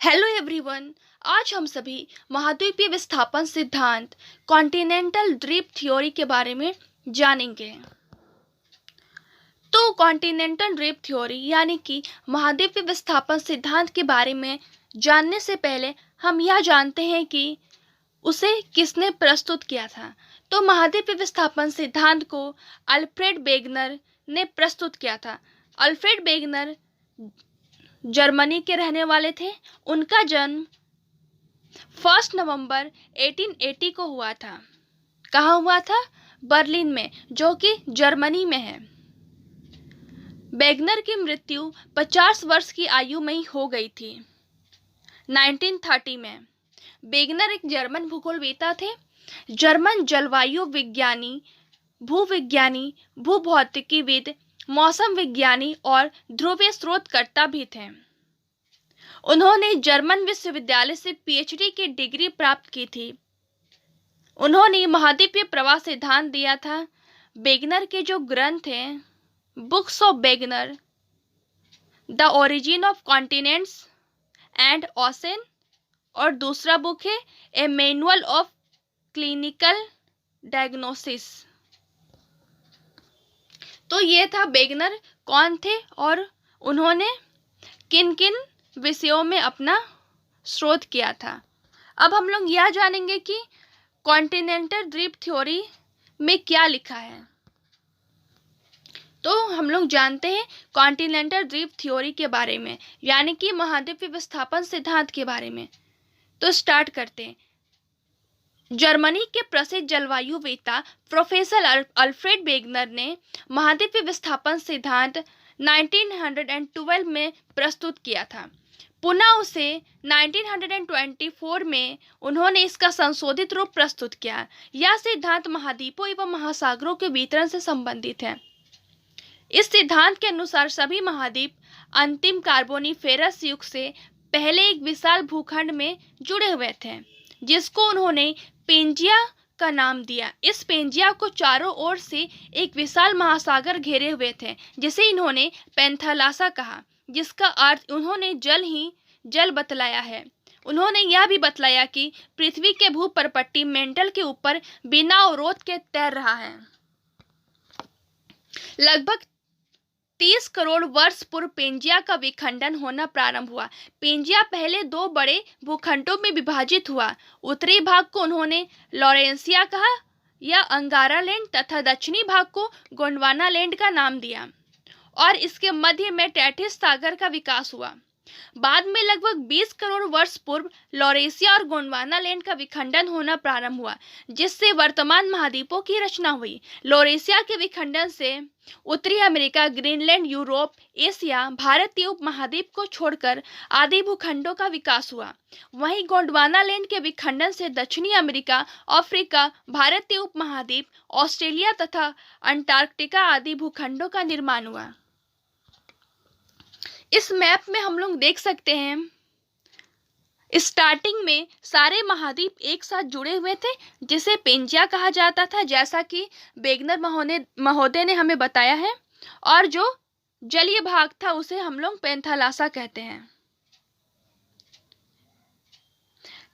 Hello everyone. आज हम सभी महाद्वीपीय विस्थापन सिद्धांत कॉन्टिनेंटल ड्रिप थ्योरी के बारे में जानेंगे। तो कॉन्टिनेंटल ड्रिप थ्योरी यानी कि महाद्वीपीय विस्थापन सिद्धांत के बारे में जानने से पहले हम यह जानते हैं कि उसे किसने प्रस्तुत किया था। तो महाद्वीपीय विस्थापन सिद्धांत को अल्फ्रेड वेगनर ने प्रस्तुत किया था। अल्फ्रेड वेगनर जर्मनी के रहने वाले थे। उनका जन्म 1 नवंबर 1880 को हुआ था। कहाँ हुआ था? बर्लिन में, जो कि जर्मनी में है। वेगनर की मृत्यु 50 वर्ष की आयु में ही हो गई थी 1930 में। वेगनर एक जर्मन भूगोलवेत्ता थे। जर्मन जलवायु विज्ञानी, भूविज्ञानी, भूभौतिकीविद, मौसम विज्ञानी और ध्रुवीय स्रोतकर्ता भी थे। उन्होंने जर्मन विश्वविद्यालय से पीएचडी की डिग्री प्राप्त की थी। उन्होंने महाद्वीपीय प्रवाह सिद्धांत दिया था। वेगनर के जो ग्रंथ हैं, books of Wegener, the origin of continents and ocean, और दूसरा बुक है a manual of clinical diagnosis. तो ये था वेगनर कौन थे और उन्होंने किन किन विषयों में अपना शोध किया था। अब हम लोग यह जानेंगे कि कॉन्टिनेंटल ड्रिप थ्योरी में क्या लिखा है। तो हम लोग जानते हैं कॉन्टिनेंटल ड्रिप थ्योरी के बारे में, यानी कि महाद्वीपीय विस्थापन सिद्धांत के बारे में। तो स्टार्ट करते हैं। जर्मनी के प्रसिद्ध जलवायुवेत्ता प्रोफेसर अल्फ्रेड वेगनर ने महाद्वीपीय विस्थापन सिद्धांत 1912 में प्रस्तुत किया था। पुनः उसे 1924 में उन्होंने इसका संशोधित रूप प्रस्तुत किया। यह सिद्धांत महाद्वीपों एवं महासागरों के वितरण से संबंधित है। इस सिद्धांत के अनुसार सभी महाद्वीप अंतिम कार्बोनिफेरस युग से पहले एक विशाल भूखंड में जुड़े हुए थे, जिसको उन्होंने पेंजिया का नाम दिया। इस पेंजिया को चारों ओर से एक विशाल महासागर घेरे हुए थे, जिसे इन्होंने पैंथालासा कहा, जिसका अर्थ उन्होंने जल बतलाया है। उन्होंने यह भी बतलाया कि पृथ्वी के भूपर्पट्टी मेंटल के ऊपर बिना अवरोध के तैर रहा है। लगभग 30 करोड़ वर्ष पूर्व पेंजिया का विखंडन होना प्रारंभ हुआ। पेंजिया पहले दो बड़े भूखंडों में विभाजित हुआ। उत्तरी भाग को उन्होंने लॉरेंसिया कहा या अंगारा लैंड तथा दक्षिणी भाग को गोंडवाना लैंड का नाम दिया, और इसके मध्य में टैथिस सागर का विकास हुआ। बाद में लगभग 20 करोड़ वर्ष पूर्व लॉरेसिया और गोंडवाना लैंड का विखंडन होना प्रारंभ हुआ, जिससे वर्तमान महाद्वीपों की रचना हुई। लॉरेसिया के विखंडन से उत्तरी अमेरिका, ग्रीनलैंड, यूरोप, एशिया, भारतीय उपमहाद्वीप को छोड़कर आदि भूखंडों का विकास हुआ। वहीं गोंडवाना लैंड के विखंडन से दक्षिणी अमेरिका, अफ्रीका, भारतीय उपमहाद्वीप, ऑस्ट्रेलिया तथा अंटार्कटिका आदि भूखंडों का निर्माण हुआ। इस मैप में हम लोग देख सकते हैं, स्टार्टिंग में सारे महाद्वीप एक साथ जुड़े हुए थे, जिसे पेंजिया कहा जाता था, जैसा कि वेगनर महोदय ने हमें बताया है। और जो जलीय भाग था उसे हम लोग पैंथालासा कहते हैं।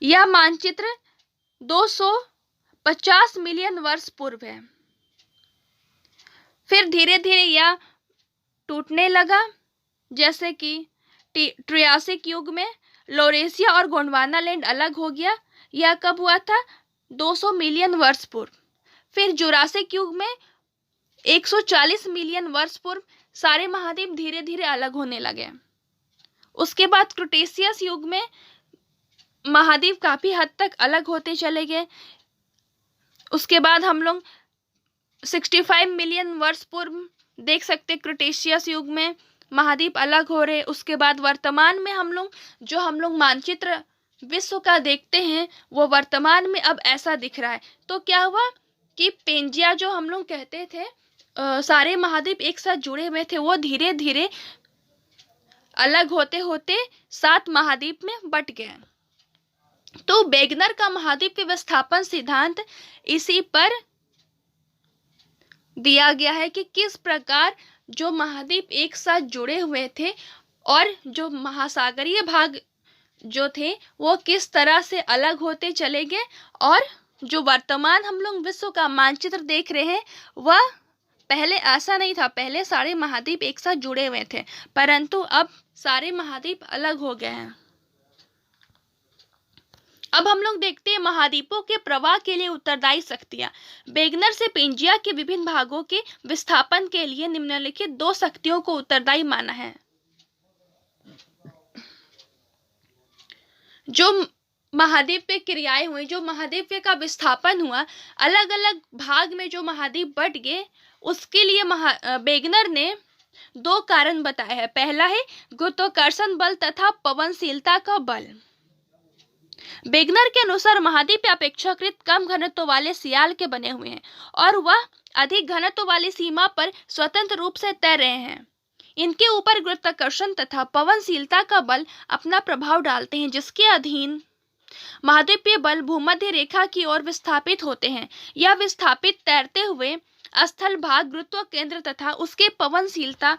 यह मानचित्र 250 मिलियन वर्ष पूर्व है। फिर धीरे धीरे यह टूटने लगा, जैसे कि ट्रियासिक युग में लॉरेसिया और गोंडवाना लैंड अलग हो गया। यह कब हुआ था? 200 मिलियन वर्ष पूर्व। फिर जुरासिक युग में 140 मिलियन वर्ष पूर्व सारे महाद्वीप धीरे धीरे अलग होने लगे। उसके बाद क्रिटेशियस युग में महाद्वीप काफी हद तक अलग होते चले गए। उसके बाद हम लोग 65 मिलियन वर्ष पूर्व देख सकते क्रिटेशियस युग में महाद्वीप अलग हो रहे। उसके बाद वर्तमान में हम लोग मानचित्र विश्व का देखते हैं, वो वर्तमान में अब ऐसा दिख रहा है। तो क्या हुआ कि पेंजिया जो हम लोग कहते थे सारे महाद्वीप एक साथ जुड़े हुए थे, वो धीरे धीरे अलग होते होते 7 महाद्वीप में बट गए। तो वेगनर का महाद्वीप विस्थापन सिद्धांत इसी पर दिया गया है कि किस प्रकार जो महाद्वीप एक साथ जुड़े हुए थे और जो महासागरीय भाग जो थे वो किस तरह से अलग होते चले गए, और जो वर्तमान हम लोग विश्व का मानचित्र देख रहे हैं वह पहले ऐसा नहीं था। पहले सारे महाद्वीप एक साथ जुड़े हुए थे, परंतु अब सारे महाद्वीप अलग हो गए हैं। अब हम लोग देखते हैं महाद्वीपों के प्रवाह के लिए उत्तरदायी शक्तियां। वेगनर से पेंजिया के विभिन्न भागों के विस्थापन के लिए निम्नलिखित 2 शक्तियों को उत्तरदायी माना है। जो महाद्वीप पे क्रियाएं हुई, जो महाद्वीप का विस्थापन हुआ, अलग अलग भाग में जो महाद्वीप बट गए, उसके लिए वेगनर ने 2 कारण बताए हैं। पहला है गुरुत्वाकर्षण बल तथा पवनशीलता का बल। वेगनर के अनुसार महाद्वीप अपेक्षाकृत कम घनत्व वाले सियाल के बने हुए हैं और वह अधिक घनत्व वाली सीमा पर स्वतंत्र रूप से तैर रहे हैं। इनके ऊपर गुरुत्वाकर्षण तथा पवनशीलता का बल अपना प्रभाव डालते हैं, जिसके अधीन महाद्वीपीय बल भूमध्य रेखा की ओर विस्थापित होते हैं। यह विस्थापित तैरते हुए स्थल भाग गुरुत्व केंद्र तथा उसके पवनशीलता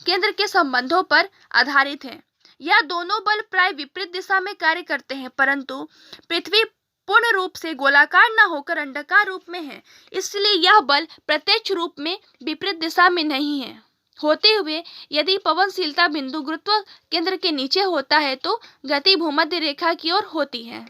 केंद्र के संबंधों पर आधारित है। यह दोनों बल प्राय विपरीत दिशा में कार्य करते हैं, परंतु पृथ्वी पूर्ण रूप से गोलाकार न होकर अंडाकार रूप में है, इसलिए यह बल प्रत्यक्ष रूप में विपरीत दिशा में नहीं है। होते हुए यदि पवनशीलता बिंदु गुरुत्व केंद्र के नीचे होता है तो गति भूमध्य रेखा की ओर होती है।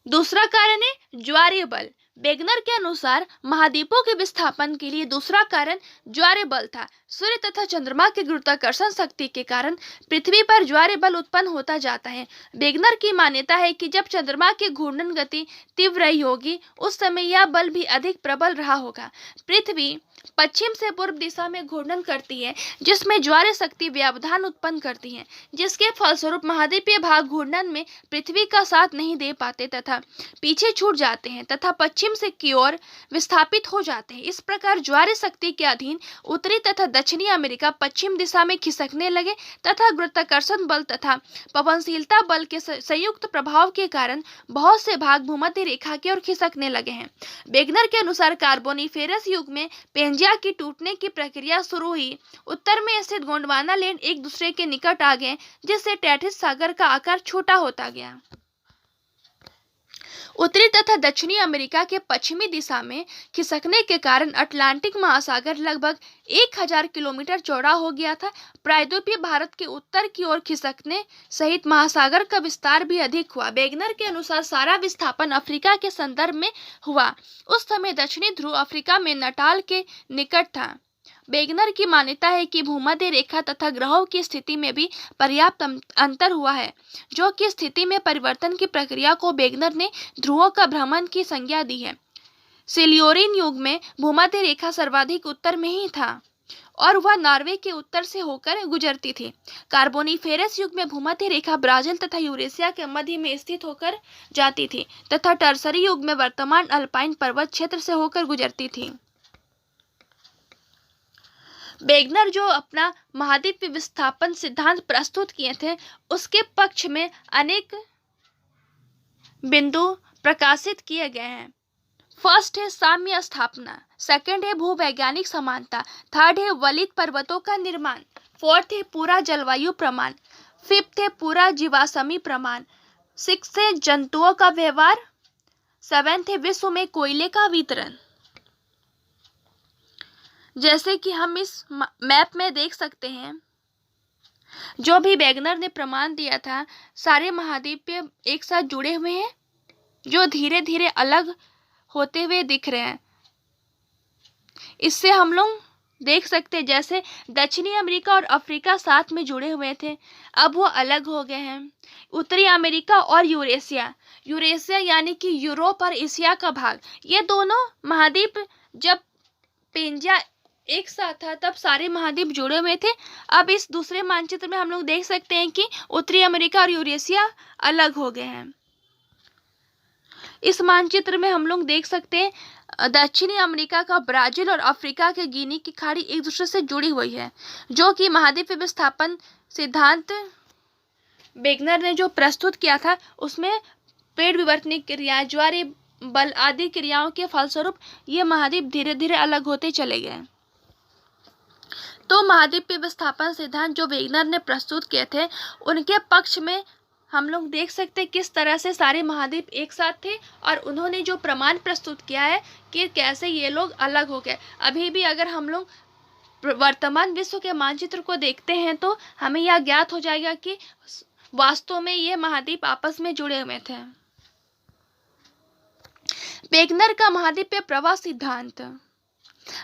दूसरा कारण है ज्वारीय बल। वेगनर के अनुसार महाद्वीपों के विस्थापन के लिए दूसरा कारण ज्वारीय बल था। सूर्य तथा चंद्रमा के गुरुत्वाकर्षण शक्ति के कारण पृथ्वी पर ज्वारीय बल उत्पन्न होता जाता है। वेगनर की मान्यता है कि जब चंद्रमा की घूर्णन गति तीव्र रही होगी, उस समय यह बल भी अधिक प्रबल रहा होगा। पृथ्वी पश्चिम से पूर्व दिशा में घूर्णन करती है, जिसमें ज्वारीय शक्ति व्यवधान उत्पन्न करती है, जिसके फलस्वरूप महाद्वीपीय भाग घूर्णन में पृथ्वी का साथ नहीं दे पाते तथा पीछे छूट जाते हैं तथा पश्चिम से की ओर विस्थापित हो जाते हैं। इस प्रकार ज्वारीय शक्ति के अधीन उत्तरी तथा दक्षिणी अमेरिका पश्चिम दिशा में खिसकने लगे तथा गुरुत्वाकर्षण बल तथा पवनशीलता बल के संयुक्त प्रभाव के कारण बहुत से भाग भूमध्य रेखा की ओर खिसकने लगे हैं। वेगनर के अनुसार कार्बोनिफेरस युग में पेंजिया की टूटने की प्रक्रिया शुरू हुई। उत्तर में स्थित गोंडवाना लैंड एक दूसरे के निकट आ गए, जिससे टैथिस सागर का आकार छोटा होता गया। उत्तरी तथा दक्षिणी अमेरिका के पश्चिमी दिशा में खिसकने के कारण अटलांटिक महासागर लगभग 1000 किलोमीटर चौड़ा हो गया था। प्रायद्वीपीय भारत के उत्तर की ओर खिसकने सहित महासागर का विस्तार भी अधिक हुआ। वेगनर के अनुसार सारा विस्थापन अफ्रीका के संदर्भ में हुआ। उस समय दक्षिणी ध्रुव अफ्रीका में नटाल के निकट था। वेगनर की मान्यता है कि भूमध्य रेखा तथा ग्रहों की स्थिति में भी पर्याप्त अंतर हुआ है, जो कि स्थिति में परिवर्तन की प्रक्रिया को वेगनर ने ध्रुवों का भ्रमण की संज्ञा दी है। सिल्योरिन युग में भूमध्य रेखा सर्वाधिक उत्तर में ही था और वह नॉर्वे के उत्तर से होकर गुजरती थी। कार्बोनिफेरस युग में भूमध्य रेखा ब्राजील तथा यूरेशिया के मध्य में स्थित होकर जाती थी तथा टर्सरी युग में वर्तमान अल्पाइन पर्वत क्षेत्र से होकर गुजरती थी। वेगनर जो अपना महाद्वीप विस्थापन सिद्धांत प्रस्तुत किए थे, उसके पक्ष में अनेक बिंदु प्रकाशित किए गए हैं। फर्स्ट है साम्य स्थापना, सेकंड है भूवैज्ञानिक समानता, थर्ड है वलित पर्वतों का निर्माण, फोर्थ है पूरा जलवायु प्रमाण, फिफ्थ है पूरा जीवाश्मी प्रमाण, सिक्स्थ है जंतुओं का व्यवहार, सेवेंथ है विश्व में कोयले का वितरण। जैसे कि हम इस मैप में देख सकते हैं, जो भी वेगनर ने प्रमाण दिया था, सारे महाद्वीप एक साथ जुड़े हुए हैं, जो धीरे धीरे अलग होते हुए दिख रहे हैं। इससे हम लोग देख सकते हैं जैसे दक्षिणी अमेरिका और अफ्रीका साथ में जुड़े हुए थे, अब वो अलग हो गए हैं। उत्तरी अमेरिका और यूरेशिया यानी कि यूरोप और एशिया का भाग, ये दोनों महाद्वीप जब पेंजिया एक साथ था तब सारे महाद्वीप जुड़े हुए थे। अब इस दूसरे मानचित्र में हम लोग देख सकते हैं कि उत्तरी अमेरिका और यूरेशिया अलग हो गए हैं। इस मानचित्र में हम लोग देख सकते हैं दक्षिणी अमेरिका का ब्राजील और अफ्रीका के गिनी की खाड़ी एक दूसरे से जुड़ी हुई है, जो कि महाद्वीप विस्थापन सिद्धांत वेगनर ने जो प्रस्तुत किया था, उसमें पेड़ विवर्तन क्रिया, ज्वारीय बल आदि क्रियाओं के फलस्वरूप ये महाद्वीप धीरे धीरे अलग होते चले गए। तो महाद्वीपीय विस्थापन सिद्धांत जो वेगनर ने प्रस्तुत किए थे, उनके पक्ष में हम लोग देख सकते हैं किस तरह से सारे महाद्वीप एक साथ थे और उन्होंने जो प्रमाण प्रस्तुत किया है कि कैसे ये लोग अलग हो गए। अभी भी अगर हम लोग वर्तमान विश्व के मानचित्र को देखते हैं तो हमें यह ज्ञात हो जाएगा कि वास्तव में ये महाद्वीप आपस में जुड़े हुए थे। वेगनर का महाद्वीपीय प्रवाह सिद्धांत।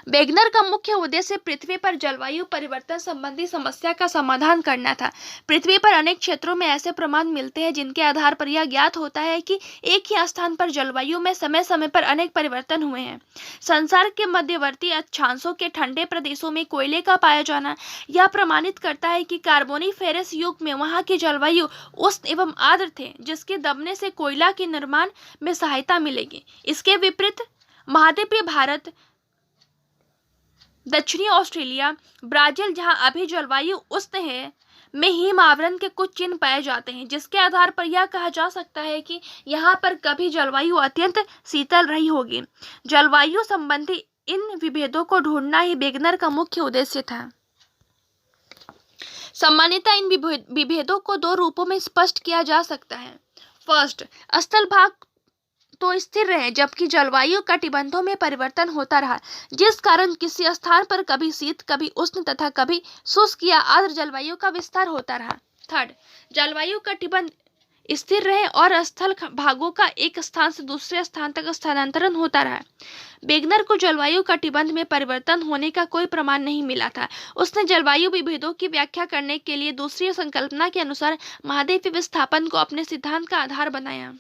वेगनर का मुख्य उद्देश्य पृथ्वी पर जलवायु परिवर्तन संबंधी समस्या का समाधान करना था। पृथ्वी पर अनेक क्षेत्रों में ऐसे प्रमाण मिलते हैं जिनके आधार पर यह ज्ञात होता है कि एक ही स्थान पर जलवायु में समय समय पर अनेक परिवर्तन हुए हैं। संसार के मध्यवर्ती अक्षांशों के ठंडे प्रदेशों में कोयले का पाया जाना यह प्रमाणित करता है कि कार्बोनिफेरस युग में वहां की जलवायु उष्ण एवं आर्द्र थे, जिसके दबने से कोयला के निर्माण में सहायता मिलेगी। इसके विपरीत महाद्वीपीय भारत, दक्षिणी ऑस्ट्रेलिया, ब्राजील, जहां अभी जलवायु उष्ण है, में हिम आवरण के कुछ चिन्ह पाए जाते हैं, जिसके आधार पर यह कहा जा सकता है कि यहाँ पर कभी जलवायु अत्यंत शीतल रही होगी। जलवायु संबंधी इन विभेदों को ढूंढना ही वेगनर का मुख्य उद्देश्य था। सामान्यतः इन विभेदों को दो रूपों में स्पष्ट किया जा सकता है। फर्स्ट, स्थल भाग तो स्थिर रहे जबकि जलवायु कटिबंधों में परिवर्तन होता रहा, जिस कारण किसी स्थान पर कभी शीत, कभी उष्ण तथा कभी शुष्क या आर्द्र जलवायु का विस्तार होता रहा। थर्ड, जलवायु कटिबंध स्थिर रहे और स्थल भागों का एक स्थान से दूसरे स्थान तक स्थानांतरण होता रहा। वेगनर को जलवायु कटिबंध में परिवर्तन होने का कोई प्रमाण नहीं मिला था। उसने जलवायु विभेदों की व्याख्या करने के लिए दूसरी संकल्पना के अनुसार महाद्वीपीय विस्थापन को अपने सिद्धांत का आधार बनाया।